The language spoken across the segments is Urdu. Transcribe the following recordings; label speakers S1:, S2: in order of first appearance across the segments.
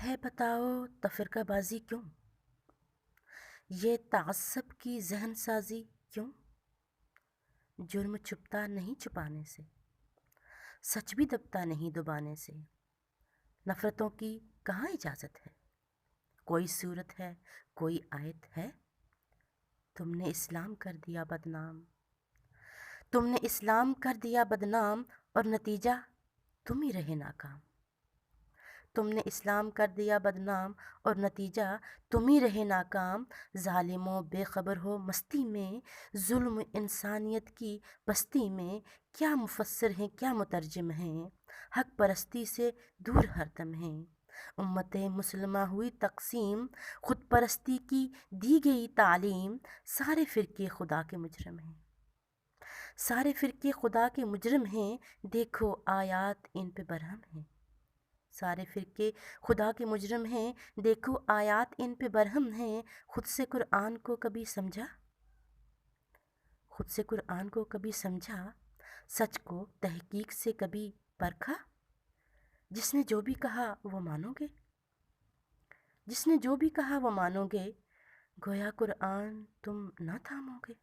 S1: ہے بتاؤ تفرقہ بازی کیوں؟ یہ تعصب کی ذہن سازی کیوں؟ جرم چھپتا نہیں چھپانے سے، سچ بھی دبتا نہیں دبانے سے، نفرتوں کی کہاں اجازت ہے؟ کوئی صورت ہے، کوئی آیت ہے؟ تم نے اسلام کر دیا بدنام، تم نے اسلام کر دیا بدنام، اور نتیجہ تم ہی رہے ناکام۔ تم نے اسلام کر دیا بدنام اور نتیجہ تم ہی رہے ناکام۔ ظالموں بے خبر ہو مستی میں، ظلم انسانیت کی بستی میں، کیا مفسر ہیں کیا مترجم ہیں، حق پرستی سے دور ہر دم ہیں۔ امت مسلمہ ہوئی تقسیم، خود پرستی کی دی گئی تعلیم، سارے فرقے خدا کے مجرم ہیں، سارے فرقے خدا کے مجرم ہیں، دیکھو آیات ان پہ برہم ہیں۔ سارے فرقے خدا کے مجرم ہیں، دیکھو آیات ان پہ برہم ہیں۔ خود سے قرآن کو کبھی سمجھا؟ خود سے قرآن کو کبھی سمجھا؟ سچ کو تحقیق سے کبھی پرکھا؟ جس نے جو بھی کہا وہ مانو گے، جس نے جو بھی کہا وہ مانو گے، گویا قرآن تم نہ تھامو گے۔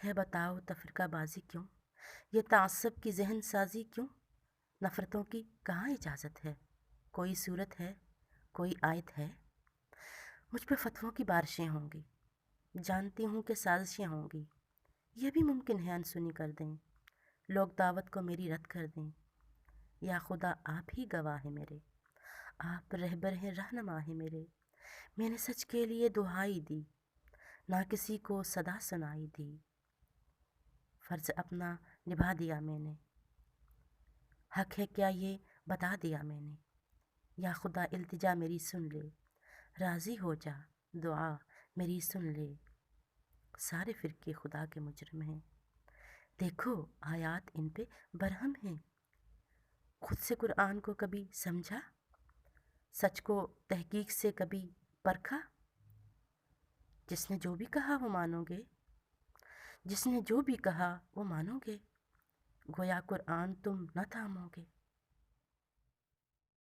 S1: ہے بتاؤ تفرقہ بازی کیوں؟ یہ تعصب کی ذہن سازی کیوں؟ نفرتوں کی کہاں اجازت ہے؟ کوئی صورت ہے، کوئی آیت ہے؟ مجھ پہ فتووں کی بارشیں ہوں گی، جانتی ہوں کہ سازشیں ہوں گی، یہ بھی ممکن ہے انسنی کر دیں، لوگ دعوت کو میری رد کر دیں۔ یا خدا آپ ہی گواہ ہیں میرے، آپ رہبر ہیں رہنما ہیں میرے۔ میں نے سچ کے لیے دہائی دی، نہ کسی کو صدا سنائی دی، فرض اپنا نبھا دیا میں نے، حق ہے کیا یہ بتا دیا میں نے۔ یا خدا التجا میری سن لے، راضی ہو جا دعا میری سن لے، سارے فرقے خدا کے مجرم ہیں، دیکھو آیات ان پہ برہم ہیں۔ خود سے قرآن کو کبھی سمجھا؟ سچ کو تحقیق سے کبھی پرکھا؟ جس نے جو بھی کہا وہ مانو گے، جس نے جو بھی کہا وہ مانو گے، گویا قرآن تم نہ تھامو گے۔